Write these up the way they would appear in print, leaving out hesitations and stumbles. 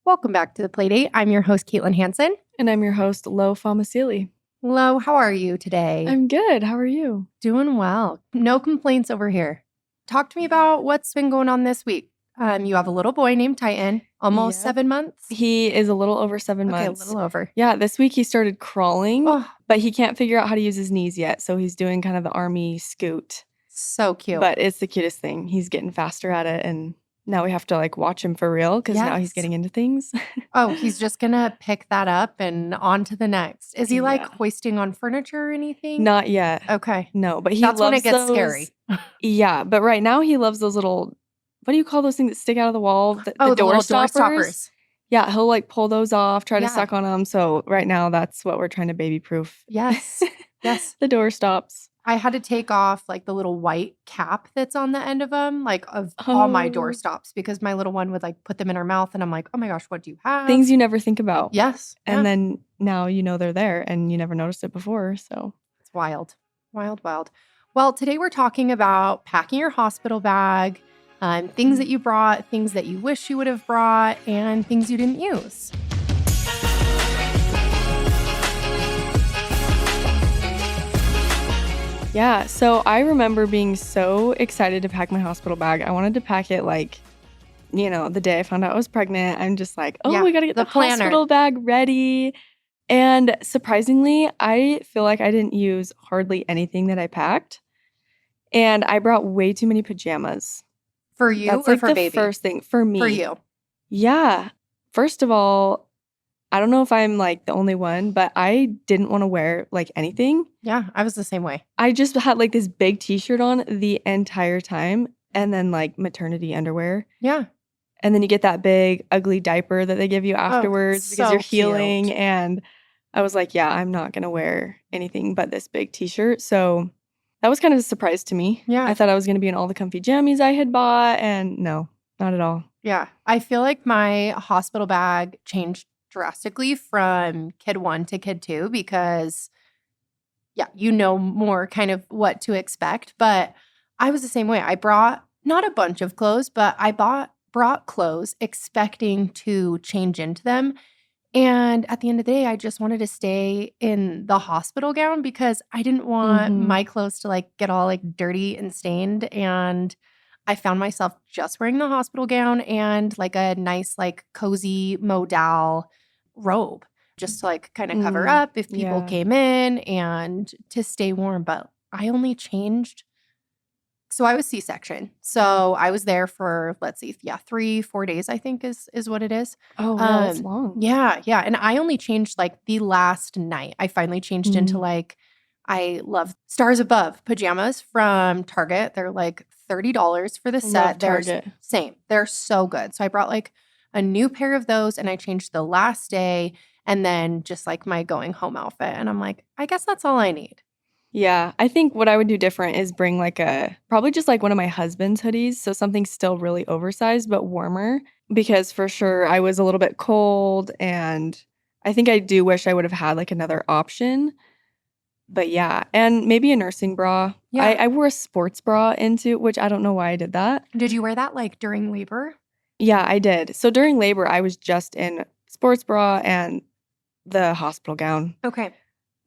Welcome back to the Playdate. I'm your host, Kaitlin Hansen. And I'm your host, Faamausili. Hello, how are you today? I'm good. How are you? Doing well. No complaints over here. Talk to me about what's been going on this week. You have a little boy named Titan, almost Yep. 7 months. He is a little over 7 Okay, months. a little over. Yeah, this week he started crawling, Oh, but he can't figure out how to use his knees yet. So he's doing kind of the army scoot. so cute. But it's the cutest thing. He's getting faster at it. And now we have to watch him for real because now he's Yes. getting into things. Oh, he's just going to pick that up and on to the next. Is he Yeah. hoisting on furniture or anything? Not yet. Okay. No, but he That's loves when it gets those. scary. Yeah, but right now he loves those little, what do you call those things that stick out of the wall? The the door little stoppers. door stoppers. Yeah, he'll pull those off, try to Yeah. suck on them. So right now that's what we're trying to baby proof. Yes. Yes. The door stops. I had to take off the little white cap that's on the end of them, of all my door stops, because my little one would put them in her mouth and I'm like, oh my gosh, what do you have? Things you never think about. Yes. And then now you know they're there and you never noticed it before. So it's wild. Wild, wild. Well, today we're talking about packing your hospital bag, things that you brought, things that you wish you would have brought, and things you didn't use. yeah, so I remember being so excited to pack my hospital bag. I wanted to pack it the day I found out I was pregnant. I'm just we got to get the hospital bag ready. And surprisingly, I feel like I didn't use hardly anything that I packed. And I brought way too many pajamas. For you That's or for the baby? First thing for me. For you. Yeah. First of all, I don't know if I'm the only one, but I didn't want to wear anything. Yeah, I was the same way. I just had this big t-shirt on the entire time and then maternity underwear. Yeah. And then you get that big ugly diaper that they give you afterwards because you're healing. Cute. And I was yeah, I'm not going to wear anything but this big t-shirt. So that was kind of a surprise to me. Yeah. I thought I was going to be in all the comfy jammies I had bought, and no, not at all. Yeah. I feel like my hospital bag changed drastically from kid 1 to kid 2 because, you know more kind of what to expect. But I was the same way. I brought not a bunch of clothes, but I brought clothes expecting to change into them. And at the end of the day, I just wanted to stay in the hospital gown because I didn't want my clothes to get all dirty and stained. And I found myself just wearing the hospital gown and a nice cozy modal robe just to kind of cover up if people came in and to stay warm. But I only changed. So I was C-section. So I was there for, 3-4 days, I think is what it is. Oh, wow, that's long. Yeah, yeah. And I only changed the last night. I finally changed into I love Stars Above pajamas from Target. They're $30 for the set. Target. Same. They're so good. So I brought a new pair of those and I changed the last day and then just my going home outfit. And I'm I guess that's all I need. Yeah, I think what I would do different is bring probably just one of my husband's hoodies. So something still really oversized, but warmer, because for sure I was a little bit cold and I think I do wish I would have had another option. But yeah, and maybe a nursing bra. Yeah. I wore a sports bra into, which I don't know why I did that. Did you wear that during labor? Yeah, I did. So during labor, I was just in sports bra and the hospital gown. Okay.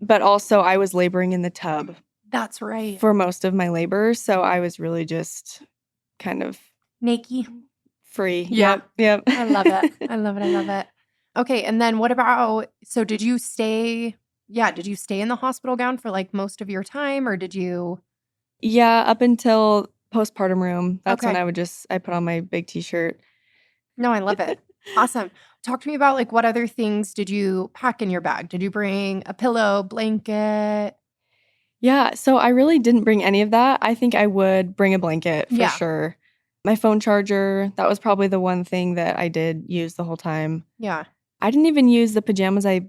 But also I was laboring in the tub. That's right. For most of my labor. So I was really just kind of naked. Free. Yeah. Yep. I love it. I love it. I love it. Okay. And then what about, so did you stay in the hospital gown for most of your time or did you? Yeah, up until postpartum room. That's when Okay. I put on my big t-shirt. No, I love it. Awesome. Talk to me about what other things did you pack in your bag? Did you bring a pillow, blanket? Yeah, so I really didn't bring any of that. I think I would bring a blanket for sure. My phone charger, that was probably the one thing that I did use the whole time. Yeah. I didn't even use the pajamas I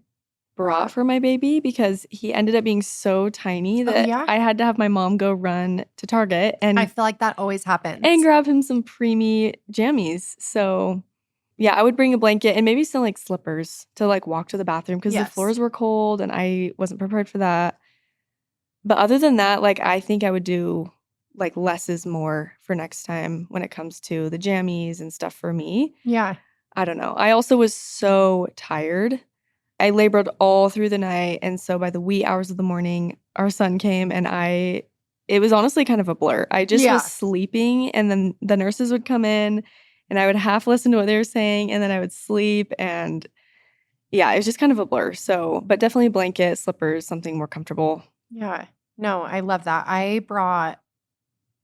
brought for my baby because he ended up being so tiny that I had to have my mom go run to Target. And I feel like that always happens. And grab him some preemie jammies. So yeah, I would bring a blanket and maybe some slippers to walk to the bathroom because the floors were cold and I wasn't prepared for that. But other than that, I think I would do less is more for next time when it comes to the jammies and stuff for me. Yeah. I don't know. I also was so tired. I labored all through the night, and so by the wee hours of the morning, our son came, and it was honestly kind of a blur. I just was sleeping, and then the nurses would come in, and I would half listen to what they were saying, and then I would sleep, and yeah, it was just kind of a blur. So, but definitely a blanket, slippers, something more comfortable. Yeah. No, I love that. I brought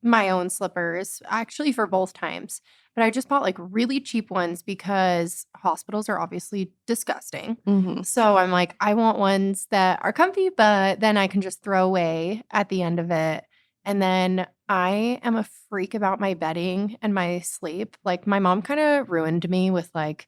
my own slippers actually for both times, but I just bought like really cheap ones because hospitals are obviously disgusting. Mm-hmm. So I'm like, I want ones that are comfy, but then I can just throw away at the end of it. And then I am a freak about my bedding and my sleep. Like my mom kind of ruined me with like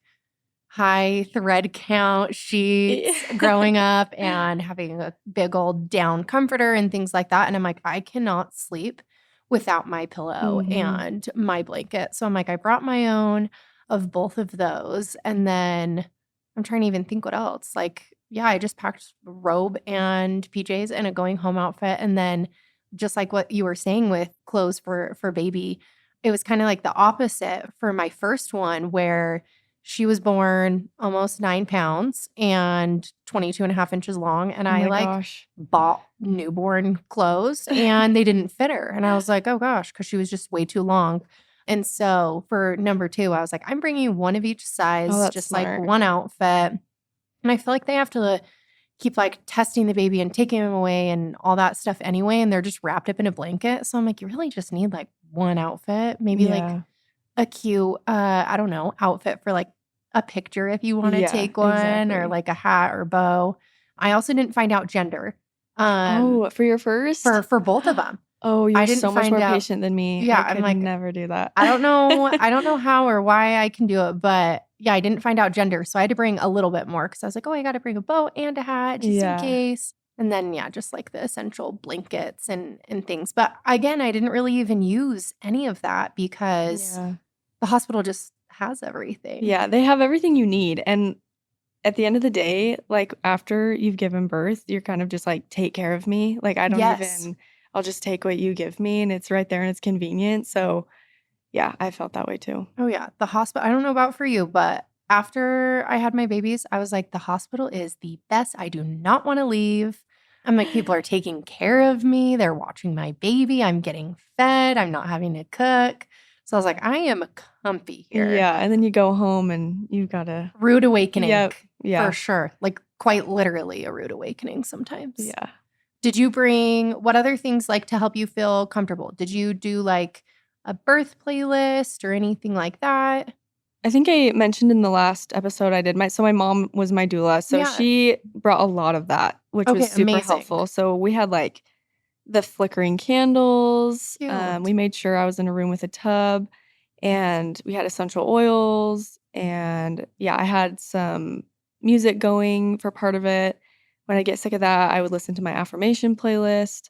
high thread count sheets growing up and having a big old down comforter and things like that. And I'm like, I cannot sleep without my pillow and my blanket. So I'm like, I brought my own of both of those. And then I'm trying to even think what else. Like, yeah, I just packed a robe and PJs and a going home outfit. And then just like what you were saying with clothes for baby, it was kind of like the opposite for my first one where she was born almost 9 pounds and 22 and a half inches long. And I bought newborn clothes and they didn't fit her. And I was like, oh gosh, because she was just way too long. And so for number 2, I was like, I'm bringing one of each size, just smart. Like one outfit. And I feel like they have to keep like testing the baby and taking him away and all that stuff anyway. And they're just wrapped up in a blanket. So I'm like, you really just need like one outfit, maybe like a cute, I don't know, outfit for like a picture if you want to take one or like a hat or bow. I also didn't find out gender. For your first? For both of them. Oh, you're so much more patient than me. Yeah, I could like, never do that. I don't know how or why I can do it, but yeah, I didn't find out gender. So I had to bring a little bit more because I was like, oh, I got to bring a bow and a hat just in case. And then, yeah, just like the essential blankets and things. But again, I didn't really even use any of that because the hospital just has everything. Yeah, they have everything you need. And at the end of the day, like after you've given birth, you're kind of just like, take care of me. Like I don't even, I'll just take what you give me and it's right there and it's convenient. So yeah, I felt that way too. Oh yeah. The hospital, I don't know about for you, but after I had my babies, I was like, the hospital is the best. I do not want to leave. I'm like, people are taking care of me. They're watching my baby. I'm getting fed. I'm not having to cook. So I was like, I am comfy here. Yeah. And then you go home and you've got a rude awakening. Yeah. For sure. Like quite literally a rude awakening sometimes. Yeah. Did you bring what other things like to help you feel comfortable? Did you do like a birth playlist or anything like that? I think I mentioned in the last episode I did my mom was my doula. So she brought a lot of that, which was super helpful. So we had like the flickering candles. We made sure I was in a room with a tub and we had essential oils. And yeah, I had some music going for part of it. When I get sick of that, I would listen to my affirmation playlist.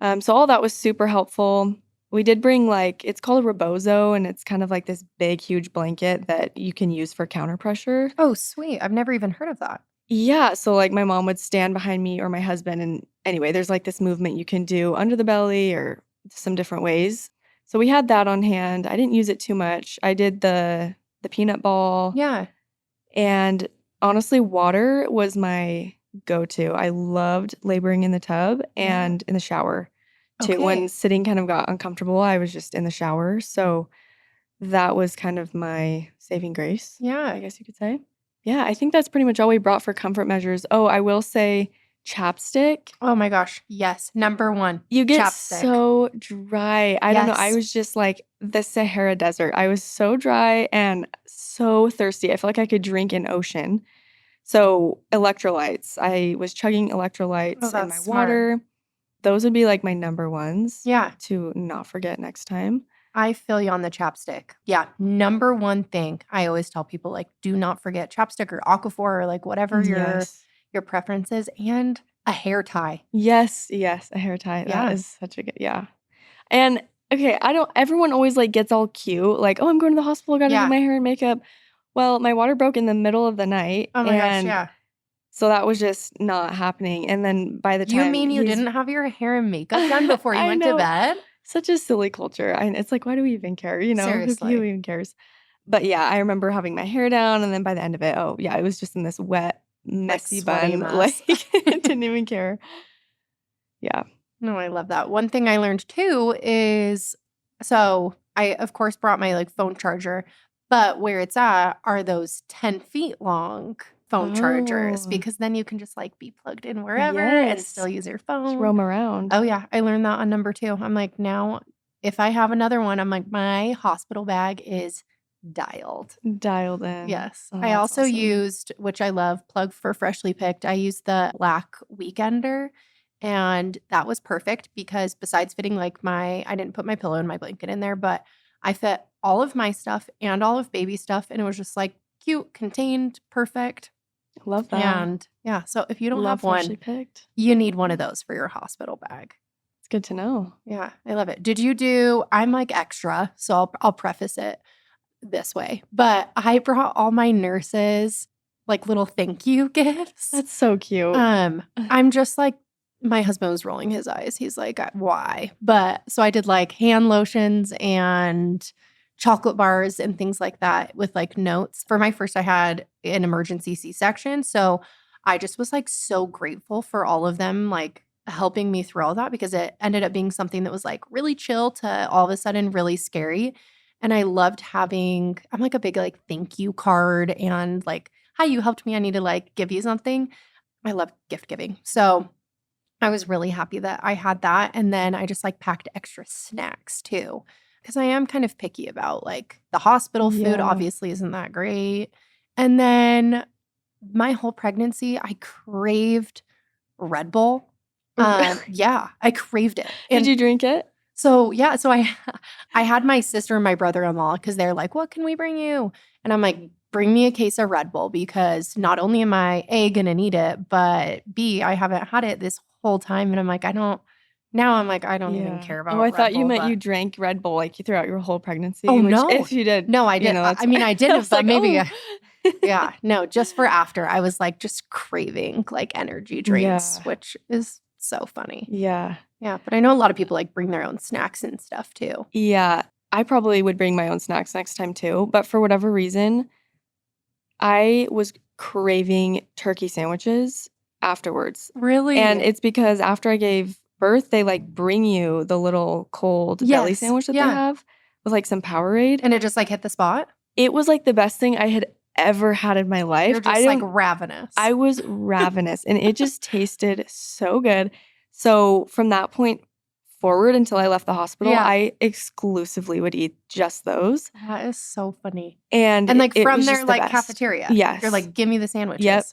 So all that was super helpful. We did bring like, it's called a rebozo, and it's kind of like this big, huge blanket that you can use for counter pressure. Oh, sweet. I've never even heard of that. Yeah. So like my mom would stand behind me or my husband. And anyway, there's like this movement you can do under the belly or some different ways. So we had that on hand. I didn't use it too much. I did the peanut ball. Yeah. And honestly, water was my go-to. I loved laboring in the tub and in the shower too. Okay. When sitting kind of got uncomfortable, I was just in the shower. So that was kind of my saving grace. Yeah. I guess you could say. Yeah, I think that's pretty much all we brought for comfort measures. Oh, I will say chapstick. Oh my gosh. Yes. Number 1. You get chapstick. So dry. I don't know. I was just like the Sahara Desert. I was so dry and so thirsty. I felt like I could drink an ocean. So electrolytes. I was chugging electrolytes in my water. Those would be like my number ones. Yeah. To not forget next time. I feel you on the chapstick. Yeah. Number 1 thing I always tell people, like, do not forget chapstick or Aquaphor or like whatever your preference is, and a hair tie. Yes. A hair tie. Yeah. That is such a good, And okay, everyone always like gets all cute. Like, oh, I'm going to the hospital, gotta do my hair and makeup. Well, my water broke in the middle of the night. Oh my gosh, yeah. So that was just not happening. And then by the time you mean you didn't have your hair and makeup done before you went to bed? Such a silly culture. It's like, why do we even care? You know, seriously, who even cares? But yeah, I remember having my hair down, and then by the end of it, it was just in this wet, messy bun. Mess. Didn't even care. Yeah. No, I love that. One thing I learned too is, so I, of course, brought my phone charger, but where it's at are those 10 feet long phone chargers, because then you can just be plugged in wherever and still use your phone. Just roam around. Oh yeah, I learned that on number 2. I'm like, now if I have another one, I'm like, my hospital bag is dialed in. Yes. I also used, which I love, plug for Freshly Picked, I used the Black Weekender, and that was perfect because besides fitting I didn't put my pillow and my blanket in there, but I fit all of my stuff and all of baby stuff, and it was just cute, contained, perfect. Love that. And yeah, so if you don't have one, you need one of those for your hospital bag. It's good to know. Yeah, I love it. Did you do, I'm extra, so I'll preface it this way, but I brought all my nurses little thank you gifts. That's so cute. I'm just my husband was rolling his eyes. He's like, why? But so I did hand lotions and chocolate bars and things like that with notes. For my first, I had an emergency C-section. So I just was so grateful for all of them helping me through all that, because it ended up being something that was really chill to all of a sudden really scary. And I loved having, I'm a big thank you card and hi, you helped me, I need to give you something. I love gift giving. So I was really happy that I had that. And then I just packed extra snacks too, because I am kind of picky about the hospital food obviously isn't that great. And then my whole pregnancy, I craved Red Bull. Yeah, I craved it. And did you drink it? So yeah, so I had my sister and my brother-in-law, because they're like, what can we bring you? And I'm like, bring me a case of Red Bull, because not only am I A, gonna need it, but B, I haven't had it this whole time. And I'm like, I don't even care about I thought you meant you drank Red Bull throughout your whole pregnancy. Oh, no. If you did. No, I didn't. I mean, I didn't, but maybe. Yeah, no, just for after. I was just craving energy drinks, which is so funny. Yeah. Yeah, but I know a lot of people bring their own snacks and stuff too. Yeah, I probably would bring my own snacks next time too. But for whatever reason, I was craving turkey sandwiches afterwards. Really? And it's because after I gave birth, they bring you the little cold deli sandwich that they have with some Powerade. And it just hit the spot? It was the best thing I had ever had in my life. You're just ravenous. I was ravenous, and it just tasted so good. So from that point forward until I left the hospital, I exclusively would eat just those. That is so funny. And from their cafeteria. Yes. You're give me the sandwiches. Yep.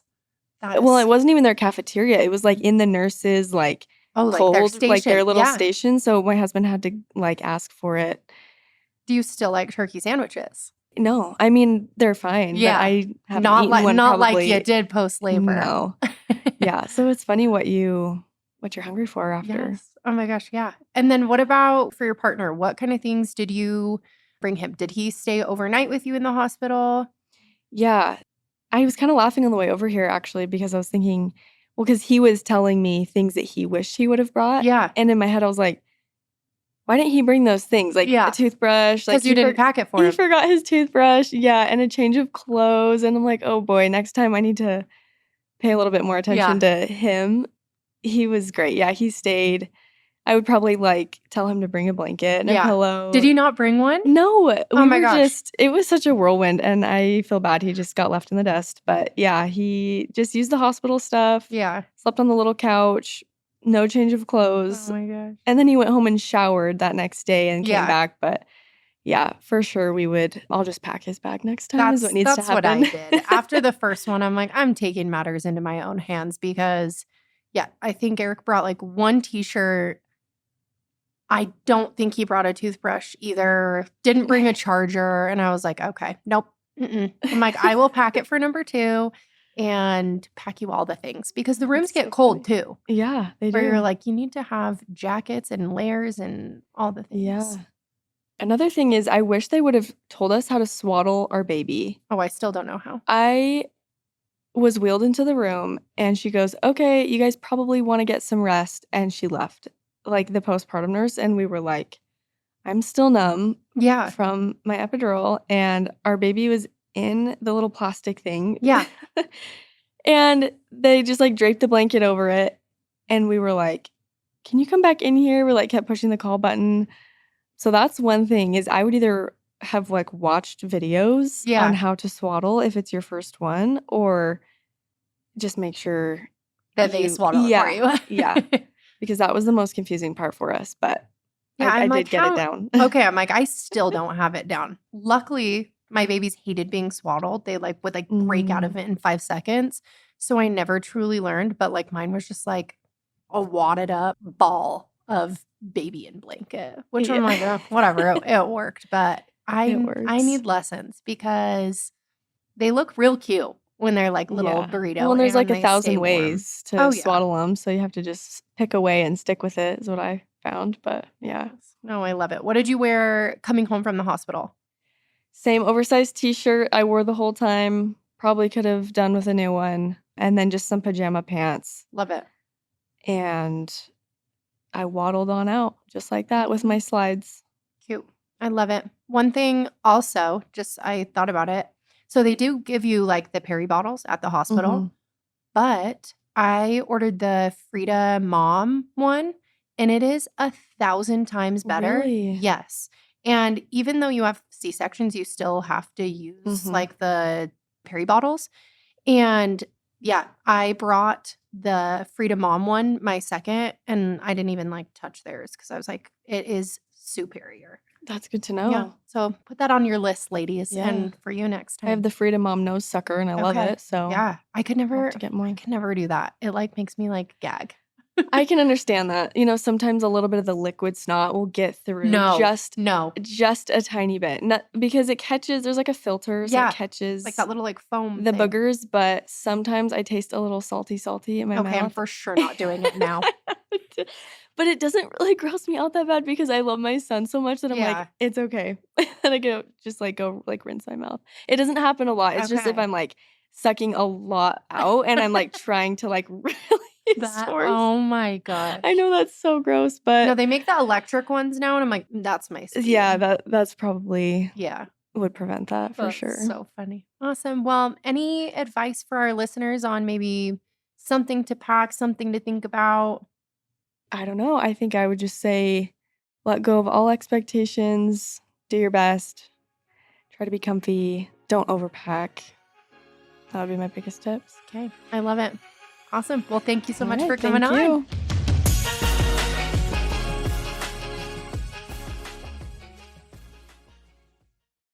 Well, it wasn't even their cafeteria. It was in the nurses' cold, their station. Their little station. So my husband had to ask for it. Do you still like turkey sandwiches? No, I mean they're fine. Yeah, but I haven't not eaten one not probably, like you did post labor. No. Yeah, so it's funny what you're hungry for after. Yes. Oh my gosh, yeah. And then what about for your partner? What kind of things did you bring him? Did he stay overnight with you in the hospital? Yeah, I was kind of laughing on the way over here actually, because I was thinking, well, because he was telling me things that he wished he would have brought. Yeah, and in my head I was like, why didn't he bring those things? A toothbrush. Because you didn't pack it for him. He forgot his toothbrush. Yeah, and a change of clothes. And I'm like, oh boy, next time I need to pay a little bit more attention to him. He was great. Yeah, he stayed. I would probably tell him to bring a blanket and a pillow. Did he not bring one? No. Oh my gosh. It was such a whirlwind, and I feel bad. He just got left in the dust. But yeah, he just used the hospital stuff. Yeah. Slept on the little couch. No change of clothes. Oh my gosh. And then he went home and showered that next day and came back. But yeah, for sure I'll just pack his bag next time is what needs to happen. That's what I did. After the first one, I'm like, I'm taking matters into my own hands, because I think Eric brought one t-shirt. I don't think he brought a toothbrush either. Didn't bring a charger. And I was like, okay, nope. I'm like, I will pack it for number 2. And pack you all the things, because the rooms get cold too. Yeah, they do. Where you're like, you need to have jackets and layers and all the things. Yeah. Another thing is, I wish they would have told us how to swaddle our baby. Oh, I still don't know how. I was wheeled into the room, and she goes, okay, you guys probably want to get some rest. And she left, the postpartum nurse. And we were like, I'm still numb Yeah. from my epidural, and our baby was in the little plastic thing. Yeah. And they just like draped the blanket over it. And we were like, can you come back in here? We like kept pushing the call button. So that's one thing is I would either have like watched videos on how to swaddle if it's your first one, or just make sure that they swaddle it for you. Yeah. Because that was the most confusing part for us. But yeah, I did get it down. Okay, I'm like, I still don't have it down. Luckily, my babies hated being swaddled. They like would like break out of it in 5 seconds. So I never truly learned, but like mine was just like a wadded up ball of baby in blanket, which I'm like, oh, whatever, it worked. But I need lessons because they look real cute when they're like little burrito. Well, and there's like 1,000 ways to swaddle them, so you have to just pick a way and stick with it is what I found. But yeah. No, I love it. What did you wear coming home from the hospital? Same oversized t-shirt I wore the whole time. Probably could have done with a new one. And then just some pajama pants. Love it. And I waddled on out just like that with my slides. Cute. I love it. One thing also, just I thought about it. So they do give you like the peri bottles at the hospital, but I ordered the Frida Mom one and it is 1,000 times better. Really? Yes. And even though you have C-sections, you still have to use like the peri bottles. And yeah, I brought the Frida Mom one, my second, and I didn't even like touch theirs because I was like, it is superior. That's good to know. Yeah. So put that on your list, ladies, and for you next time. I have the Frida Mom nose sucker and I love it. So yeah, I could never get more. I could never do that. It like makes me like gag. I can understand that. You know, sometimes a little bit of the liquid snot will get through just a tiny bit. Not because it catches, there's like a filter so it catches like that little like foam the boogers, but sometimes I taste a little salty in my mouth. Okay, I'm for sure not doing it now. But it doesn't really gross me out that bad because I love my son so much that I'm like, it's okay. And I can just like go like rinse my mouth. It doesn't happen a lot. It's just if I'm like sucking a lot out and I'm like trying to like really oh my god. I know that's so gross, but no, they make the electric ones now and I'm like, that's my speed. Yeah, that's probably would prevent that for sure. So funny. Awesome. Well, any advice for our listeners on maybe something to pack, something to think about? I don't know. I think I would just say let go of all expectations, do your best, try to be comfy, don't overpack. That would be my biggest tips. Okay. I love it. Awesome. Well, thank you so much for coming on. Thank you.